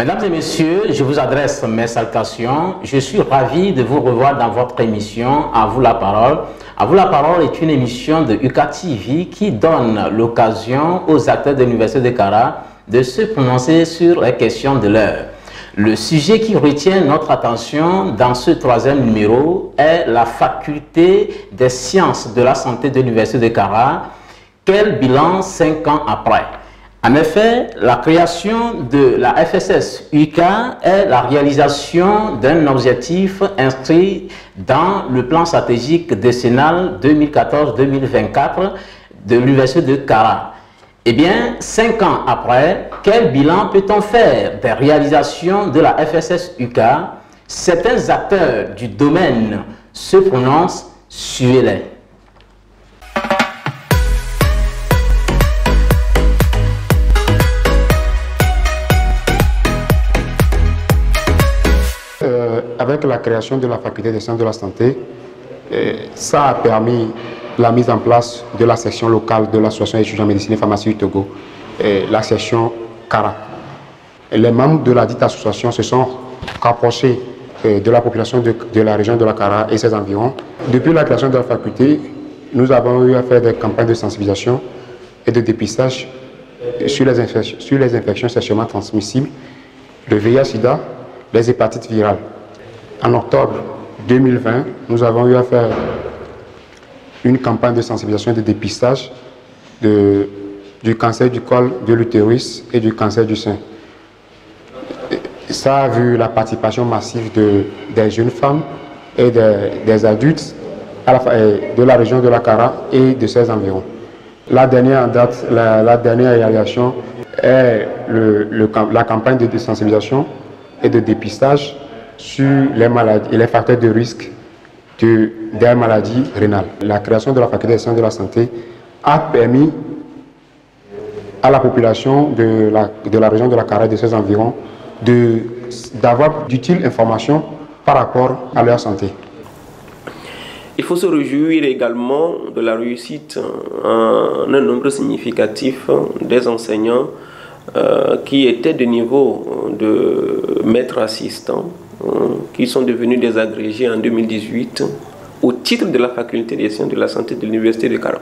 Mesdames et messieurs, je vous adresse mes salutations. Je suis ravi de vous revoir dans votre émission À vous la parole. À vous la parole est une émission de UCA TV qui donne l'occasion aux acteurs de l'Université de Kara de se prononcer sur les questions de l'heure. Le sujet qui retient notre attention dans ce troisième numéro est la faculté des sciences de la santé de l'Université de Kara. Quel bilan 5 ans après? En effet, la création de la FSS UCA est la réalisation d'un objectif inscrit dans le plan stratégique décennal 2014-2024 de l'Université de Kara. Eh bien, 5 ans après, quel bilan peut-on faire des réalisations de la FSS UCA? Certains acteurs du domaine se prononcent, suivez-les. Avec la création de la faculté des sciences de la santé, ça a permis la mise en place de la section locale de l'association étudiants en médecine et pharmacie du Togo, la section Kara. Les membres de la dite association se sont rapprochés de la population de la région de la Kara et ses environs. Depuis la création de la faculté, nous avons eu à faire des campagnes de sensibilisation et de dépistage sur les infections sexuellement transmissibles, le VIH-Sida, les hépatites virales. En octobre 2020, nous avons eu à faire une campagne de sensibilisation et de dépistage du cancer du col de l'utérus et du cancer du sein. Ça a vu la participation massive des jeunes femmes et des adultes de la région de la Kara et de ses environs. La dernière en date, la dernière réalisation est la campagne de sensibilisation et de dépistage sur les maladies et les facteurs de risque des maladies rénales. La création de la faculté des sciences de la santé a permis à la population de la région de la Kara et de ses environs d'avoir d'utiles informations par rapport à leur santé. Il faut se réjouir également de la réussite en un nombre significatif des enseignants qui étaient de niveau de maître assistant, qui sont devenus des agrégés en 2018 au titre de la faculté des sciences de la santé de l'Université de Kara.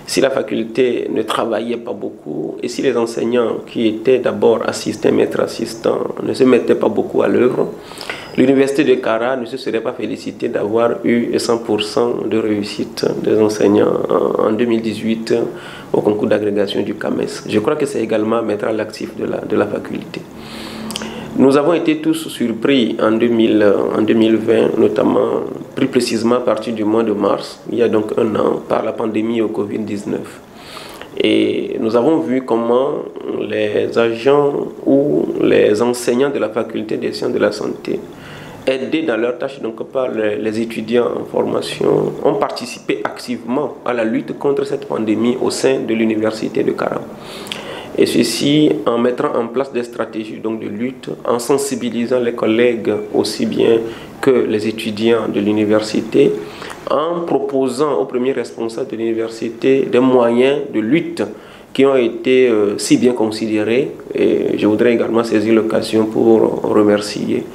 Si la faculté ne travaillait pas beaucoup et si les enseignants qui étaient d'abord assistants, maîtres assistants ne se mettaient pas beaucoup à l'œuvre, l'Université de Kara ne se serait pas félicitée d'avoir eu 100% de réussite des enseignants en 2018 au concours d'agrégation du CAMES. Je crois que c'est également à mettre à l'actif de la faculté. Nous avons été tous surpris en 2020, notamment plus précisément à partir du mois de mars, il y a donc un an, par la pandémie au Covid-19. Et nous avons vu comment les agents ou les enseignants de la faculté des sciences de la santé, aidés dans leur tâche donc par les étudiants en formation, ont participé activement à la lutte contre cette pandémie au sein de l'Université de Kara. Et ceci en mettant en place des stratégies donc de lutte, en sensibilisant les collègues aussi bien que les étudiants de l'université, en proposant aux premiers responsables de l'université des moyens de lutte qui ont été si bien considérés. Et je voudrais également saisir l'occasion pour remercier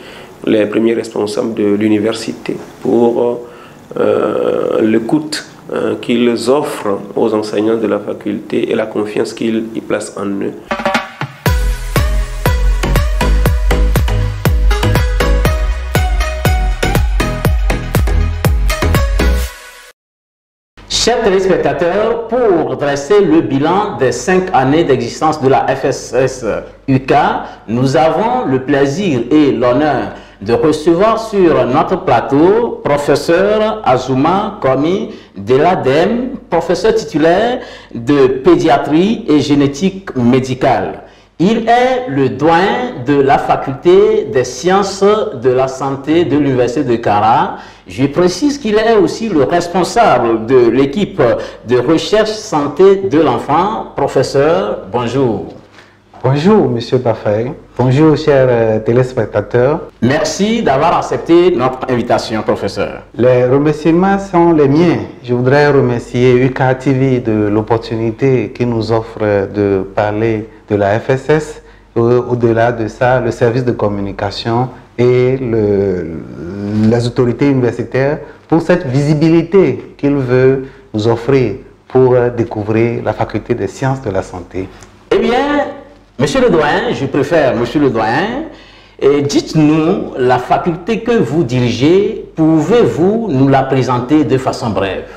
les premiers responsables de l'université pour l'écoute qu'ils offrent aux enseignants de la faculté et la confiance qu'ils y placent en eux. Chers téléspectateurs, pour dresser le bilan des 5 années d'existence de la FSS UCA, nous avons le plaisir et l'honneur de recevoir sur notre plateau professeur Azuma Komi de l'ADEM, professeur titulaire de pédiatrie et génétique médicale. Il est le doyen de la faculté des sciences de la santé de l'Université de Kara. Je précise qu'il est aussi le responsable de l'équipe de recherche santé de l'enfant. Professeur, bonjour. Bonjour, Monsieur Bafay. Bonjour, chers téléspectateurs. Merci d'avoir accepté notre invitation, professeur. Les remerciements sont les miens. Je voudrais remercier UCA TV de l'opportunité qu'il nous offre de parler de la FSS au-delà de ça, le service de communication et les autorités universitaires pour cette visibilité qu'il veut nous offrir pour découvrir la faculté des sciences de la santé. Eh bien, monsieur le doyen, je préfère monsieur le doyen, dites-nous la faculté que vous dirigez, pouvez-vous nous la présenter de façon brève?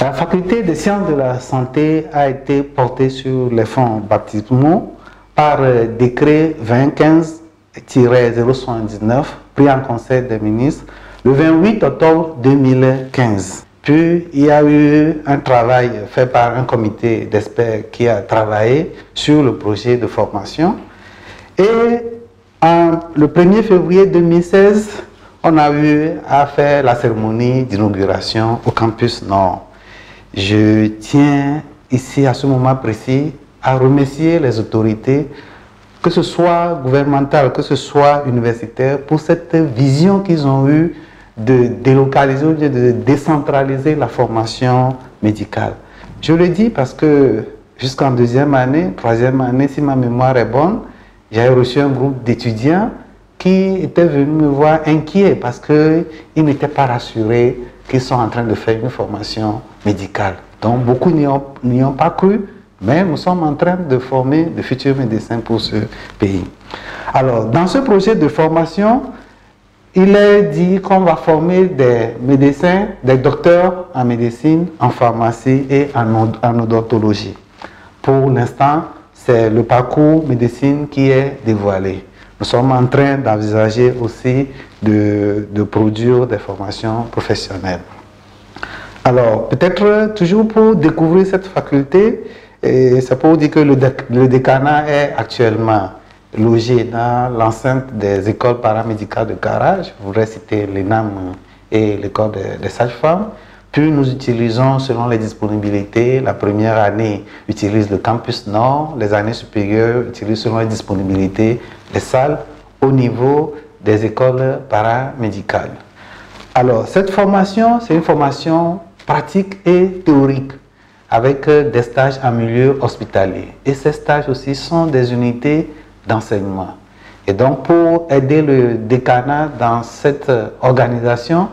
La faculté des sciences de la santé a été portée sur les fonds baptismaux par décret 2015-079 pris en Conseil des ministres le 28 octobre 2015. Puis il y a eu un travail fait par un comité d'experts qui a travaillé sur le projet de formation. Et le 1er février 2016, on a eu à faire la cérémonie d'inauguration au campus Nord. Je tiens ici à ce moment précis à remercier les autorités, que ce soit gouvernementales, que ce soit universitaires, pour cette vision qu'ils ont eue de délocaliser ou de décentraliser la formation médicale. Je le dis parce que jusqu'en deuxième année, troisième année, si ma mémoire est bonne, j'ai reçu un groupe d'étudiants qui étaient venus me voir inquiets parce qu'ils n'étaient pas rassurés qu'ils sont en train de faire une formation médicale. Donc beaucoup n'y ont pas cru, mais nous sommes en train de former de futurs médecins pour ce pays. Alors, dans ce projet de formation, il est dit qu'on va former des médecins, des docteurs en médecine, en pharmacie et en odontologie. Pour l'instant, c'est le parcours médecine qui est dévoilé. Nous sommes en train d'envisager aussi de produire des formations professionnelles. Alors, peut-être toujours pour découvrir cette faculté, c'est pour dire que le décanat est actuellement logé dans l'enceinte des écoles paramédicales de Kara. Je voudrais citer l'ENAM et l'école des sages-femmes. Puis nous utilisons selon les disponibilités. La première année utilise le campus Nord. Les années supérieures utilisent selon les disponibilités les salles au niveau des écoles paramédicales. Alors, cette formation, c'est une formation pratique et théorique avec des stages en milieu hospitalier. Et ces stages aussi sont des unités d'enseignement. Et donc, pour aider le décanat dans cette organisation,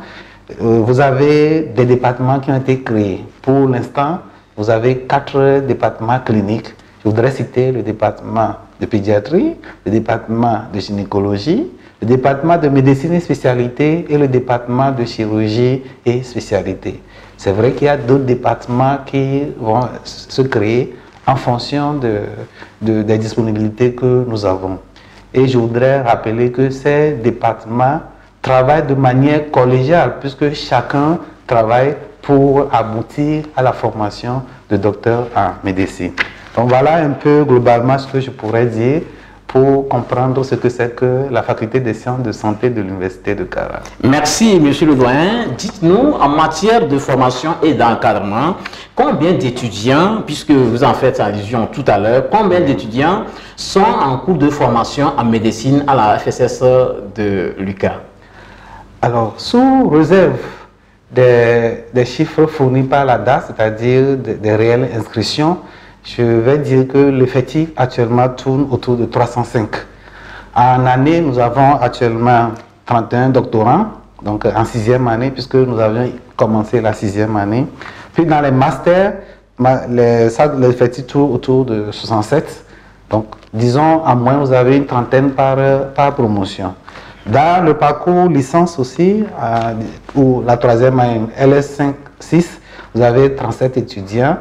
vous avez des départements qui ont été créés. Pour l'instant, vous avez 4 départements cliniques. Je voudrais citer le département de pédiatrie, le département de gynécologie, le département de médecine et spécialité et le département de chirurgie et spécialité. C'est vrai qu'il y a d'autres départements qui vont se créer en fonction des disponibilités que nous avons. Et je voudrais rappeler que ces départements travaillent de manière collégiale puisque chacun travaille pour aboutir à la formation de docteur en médecine. Donc voilà un peu globalement ce que je pourrais dire pour comprendre ce que c'est que la faculté des sciences de santé de l'université de Kara. Merci, monsieur le doyen. Dites-nous, en matière de formation et d'encadrement, combien d'étudiants, puisque vous en faites allusion tout à l'heure, combien d'étudiants sont en cours de formation en médecine à la FSS de l'UQAM? Alors, sous réserve des chiffres fournis par la DAS, c'est-à-dire des réelles inscriptions, je vais dire que l'effectif actuellement tourne autour de 305. En année, nous avons actuellement 31 doctorants, donc en 6e année, puisque nous avions commencé la 6e année. Puis dans les masters, l'effectif tourne autour de 67. Donc, disons, en moins, vous avez une trentaine par promotion. Dans le parcours licence aussi, ou la 3e année, LS5-6, vous avez 37 étudiants.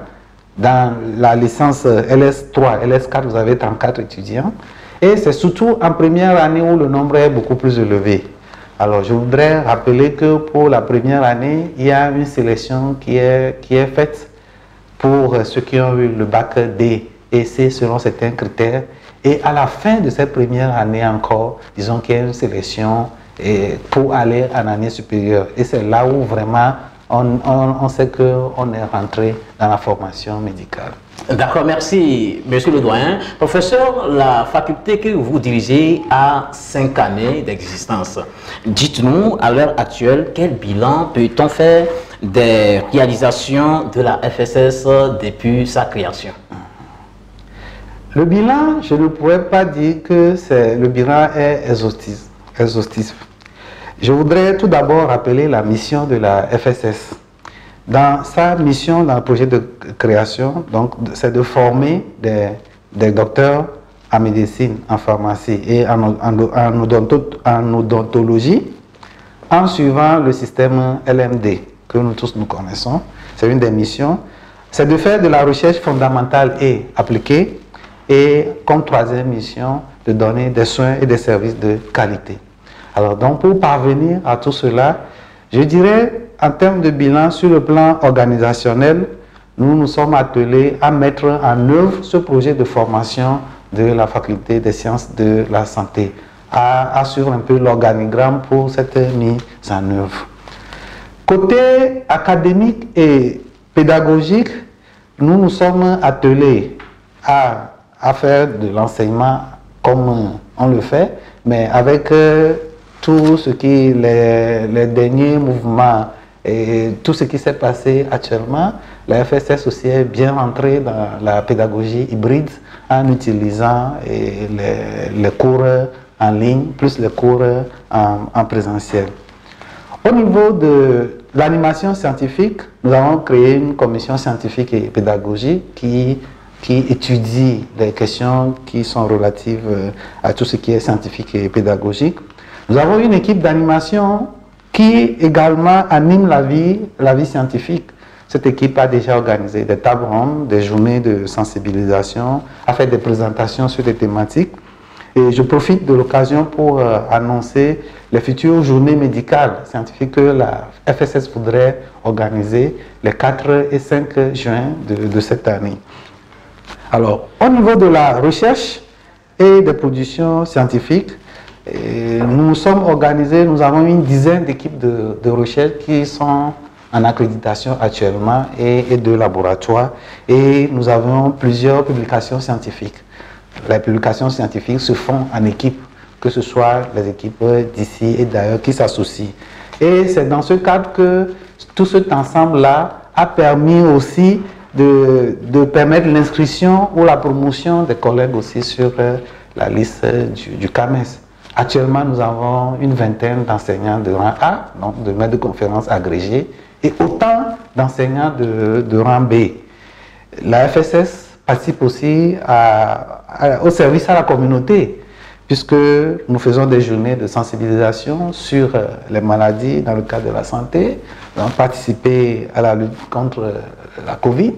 Dans la licence LS3, LS4, vous avez 34 étudiants. Et c'est surtout en première année où le nombre est beaucoup plus élevé. Alors, je voudrais rappeler que pour la première année, il y a une sélection qui est faite pour ceux qui ont eu le bac D et C selon certains critères. Et à la fin de cette première année encore, disons qu'il y a une sélection pour aller en année supérieure. Et c'est là où vraiment on sait qu'on est rentré dans la formation médicale. D'accord, merci, monsieur le doyen. Professeur, la faculté que vous dirigez a 5 années d'existence. Dites-nous, à l'heure actuelle, quel bilan peut-on faire des réalisations de la FSS depuis sa création? Le bilan, je ne pourrais pas dire que le bilan est exhaustif. Je voudrais tout d'abord rappeler la mission de la FSS. Dans sa mission, dans le projet de création, c'est de former des docteurs en médecine, en pharmacie et en odontologie en suivant le système LMD que nous tous nous connaissons. C'est une des missions. C'est de faire de la recherche fondamentale et appliquée et comme troisième mission, de donner des soins et des services de qualité. Alors donc pour parvenir à tout cela, je dirais en termes de bilan sur le plan organisationnel, nous nous sommes attelés à mettre en œuvre ce projet de formation de la faculté des sciences de la santé, à assurer un peu l'organigramme pour cette mise en œuvre. Côté académique et pédagogique, nous nous sommes attelés à faire de l'enseignement comme on le fait, mais avec tout ce qui les derniers mouvements et tout ce qui s'est passé actuellement, la FSS aussi est bien rentrée dans la pédagogie hybride en utilisant les cours en ligne plus les cours en présentiel. Au niveau de l'animation scientifique, nous avons créé une commission scientifique et pédagogique qui étudie les questions qui sont relatives à tout ce qui est scientifique et pédagogique. Nous avons une équipe d'animation qui également anime la vie scientifique. Cette équipe a déjà organisé des tables rondes, des journées de sensibilisation, a fait des présentations sur des thématiques. Et je profite de l'occasion pour annoncer les futures journées médicales scientifiques que la FSS voudrait organiser les 4 et 5 juin de cette année. Alors, au niveau de la recherche et des productions scientifiques, nous sommes organisés, nous avons une dizaine d'équipes de recherche qui sont en accréditation actuellement et de laboratoires, et nous avons plusieurs publications scientifiques. Les publications scientifiques se font en équipe, que ce soit les équipes d'ici et d'ailleurs qui s'associent. Et c'est dans ce cadre que tout cet ensemble-là a permis aussi de permettre l'inscription ou la promotion des collègues aussi sur la liste du CAMES. Actuellement, nous avons une vingtaine d'enseignants de rang A, donc de maîtres de conférences agrégés, et autant d'enseignants de rang B. La FSS participe aussi au service à la communauté, puisque nous faisons des journées de sensibilisation sur les maladies dans le cadre de la santé. Nous avons participé à la lutte contre la Covid.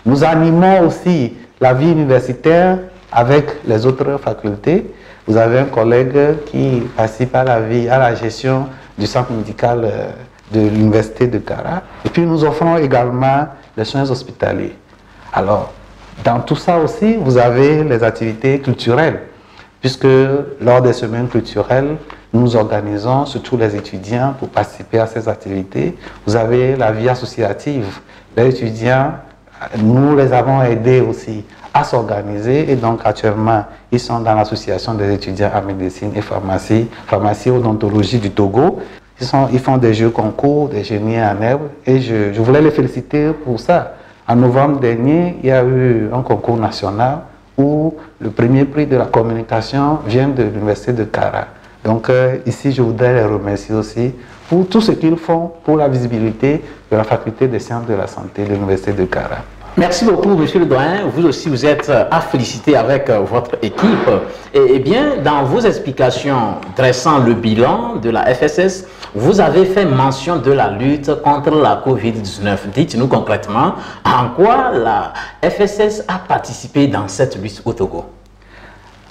Nous animons aussi la vie universitaire avec les autres facultés. Vous avez un collègue qui participe à la gestion du centre médical de l'université de Kara. Et puis nous offrons également les soins hospitaliers. Alors, dans tout ça aussi, vous avez les activités culturelles, puisque lors des semaines culturelles, nous organisons surtout les étudiants pour participer à ces activités. Vous avez la vie associative. Les étudiants, nous les avons aidés aussi à s'organiser, et donc actuellement, ils sont dans l'association des étudiants en médecine et pharmacie odontologie du Togo. Ils font des jeux concours, des génies en herbe, et je voulais les féliciter pour ça. En novembre dernier, il y a eu un concours national où le premier prix de la communication vient de l'université de Kara. Donc ici, je voudrais les remercier aussi pour tout ce qu'ils font pour la visibilité de la faculté des sciences de la santé de l'université de Kara. Merci beaucoup, monsieur le doyen. Vous aussi, vous êtes à féliciter avec votre équipe. Et bien, dans vos explications dressant le bilan de la FSS, vous avez fait mention de la lutte contre la Covid-19. Dites-nous concrètement en quoi la FSS a participé dans cette lutte au Togo.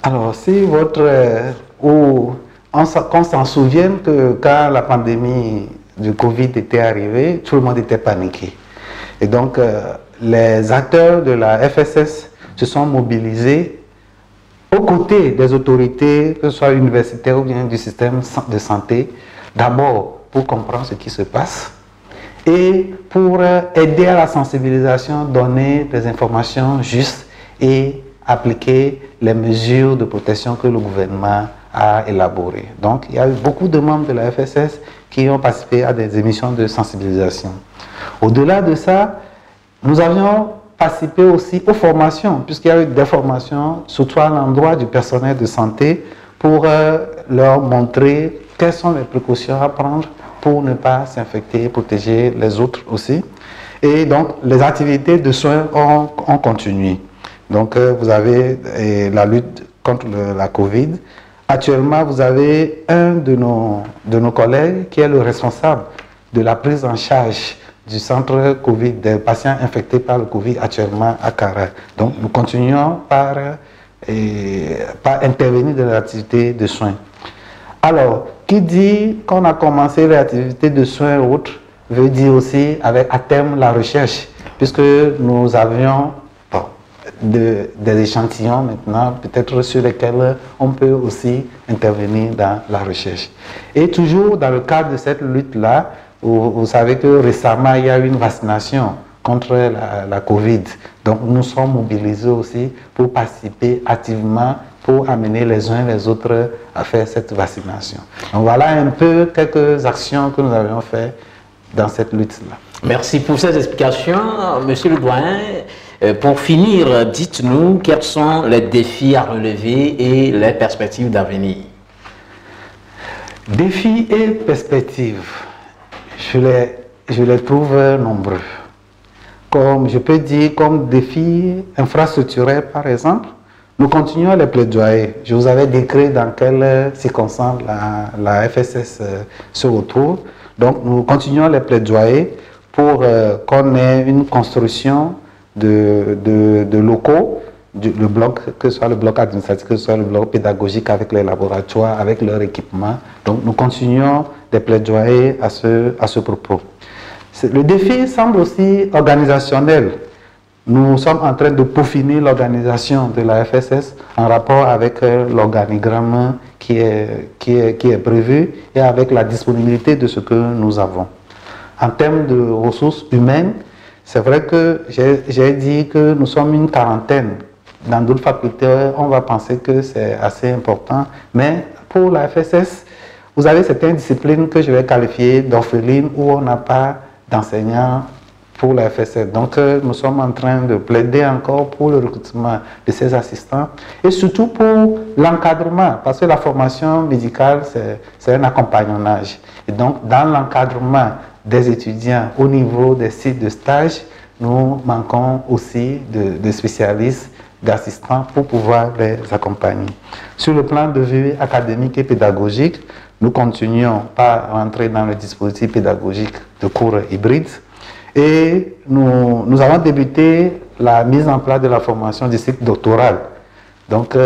Alors, si on s'en souvient que quand la pandémie du Covid était arrivée, tout le monde était paniqué. Et donc, les acteurs de la FSS se sont mobilisés aux côtés des autorités, que ce soit universitaires ou bien du système de santé, d'abord pour comprendre ce qui se passe et pour aider à la sensibilisation, donner des informations justes et appliquer les mesures de protection que le gouvernement a élaborées. Donc, il y a eu beaucoup de membres de la FSS qui ont participé à des émissions de sensibilisation. Au-delà de ça, nous avions participer aussi aux formations, puisqu'il y a eu des formations, surtout à l'endroit du personnel de santé, pour leur montrer quelles sont les précautions à prendre pour ne pas s'infecter, protéger les autres aussi. Et donc, les activités de soins ont continué. Donc, vous avez la lutte contre la Covid. Actuellement, vous avez un de nos collègues qui est le responsable de la prise en charge du centre Covid, des patients infectés par le Covid actuellement à Kara. Donc, nous continuons par intervenir dans l'activité de soins. Alors, qui dit qu'on a commencé l'activité de soins ou autres, veut dire aussi avec à terme la recherche, puisque nous avions des échantillons maintenant, peut-être sur lesquels on peut aussi intervenir dans la recherche. Et toujours dans le cadre de cette lutte-là, vous savez que récemment, il y a eu une vaccination contre la Covid. Donc, nous sommes mobilisés aussi pour participer activement, pour amener les uns les autres à faire cette vaccination. Donc, voilà un peu quelques actions que nous avions faites dans cette lutte-là. Merci pour ces explications, Monsieur le Doyen. Pour finir, dites-nous quels sont les défis à relever et les perspectives d'avenir. Défis et perspectives, je les trouve nombreux. Comme je peux dire, comme défis infrastructurels par exemple, nous continuons les plaidoyer. Je vous avais décrit dans quelles circonstances la FSS se retrouve. Donc nous continuons les plaidoyer pour qu'on ait une construction de locaux, le bloc, que ce soit le bloc administratif, que ce soit le bloc pédagogique avec les laboratoires, avec leur équipement. Donc nous continuons de plaidoyer à ce propos. Le défi semble aussi organisationnel. Nous sommes en train de peaufiner l'organisation de la FSS en rapport avec l'organigramme qui est prévu et avec la disponibilité de ce que nous avons. En termes de ressources humaines, c'est vrai que j'ai dit que nous sommes une quarantaine. Dans d'autres facultés, on va penser que c'est assez important. Mais pour la FSS, vous avez certaines disciplines que je vais qualifier d'orphelines où on n'a pas d'enseignants pour la FSS. Donc, nous sommes en train de plaider encore pour le recrutement de ces assistants et surtout pour l'encadrement, parce que la formation médicale, c'est un accompagnonnage. Et donc, dans l'encadrement des étudiants au niveau des sites de stage, nous manquons aussi de spécialistes, d'assistants pour pouvoir les accompagner. Sur le plan de vue académique et pédagogique, nous continuons par rentrer dans le dispositif pédagogique de cours hybrides et nous avons débuté la mise en place de la formation du cycle doctoral. Donc,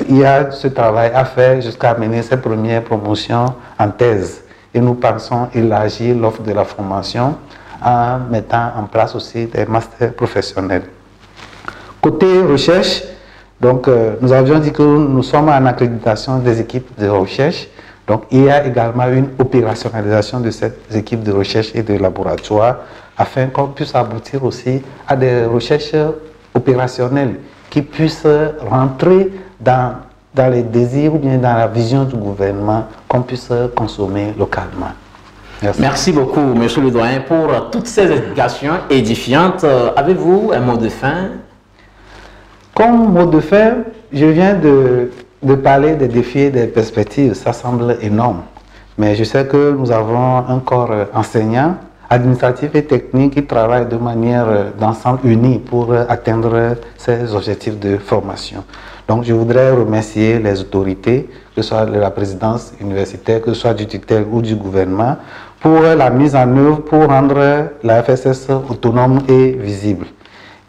il y a ce travail à faire jusqu'à mener cette première promotion en thèse. Et nous pensons élargir l'offre de la formation en mettant en place aussi des masters professionnels. Côté recherche, donc, nous avions dit que nous sommes en accréditation des équipes de recherche. Donc, il y a également une opérationnalisation de ces équipes de recherche et de laboratoire afin qu'on puisse aboutir aussi à des recherches opérationnelles qui puissent rentrer dans les désirs ou bien dans la vision du gouvernement qu'on puisse consommer localement. Merci. Merci beaucoup, Monsieur le Doyen, pour toutes ces explications édifiantes. Avez-vous un mot de fin? Comme mot de fin, je viens de parler des défis et des perspectives. Ça semble énorme. Mais je sais que nous avons un corps enseignant, administratif et technique qui travaille de manière d'ensemble unie pour atteindre ces objectifs de formation. Donc je voudrais remercier les autorités, que ce soit de la présidence universitaire, que ce soit du tutelle ou du gouvernement, pour la mise en œuvre pour rendre la FSS autonome et visible.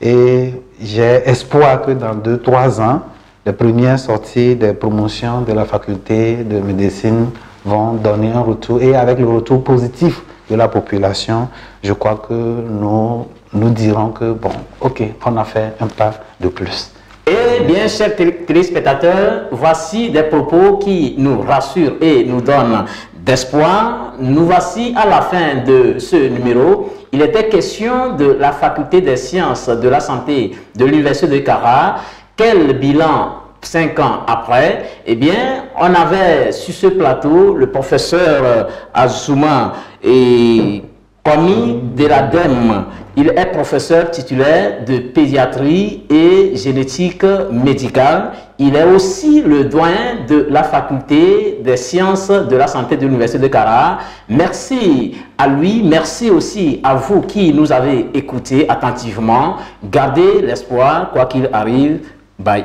Et j'ai espoir que dans 2-3 ans, les premières sorties des promotions de la faculté de médecine vont donner un retour. Et avec le retour positif de la population, je crois que nous dirons que, bon, ok, on a fait un pas de plus. Eh bien, chers téléspectateurs, voici des propos qui nous rassurent et nous donnent d'espoir. Nous voici à la fin de ce numéro. Il était question de la faculté des sciences de la santé de l'université de Kara. Quel bilan 5 ans après? Eh bien, on avait sur ce plateau le professeur Azuma et Commis de l'ADEME. Il est professeur titulaire de pédiatrie et génétique médicale. Il est aussi le doyen de la faculté des sciences de la santé de l'Université de Kara. Merci à lui, merci aussi à vous qui nous avez écoutés attentivement. Gardez l'espoir, quoi qu'il arrive. Bye.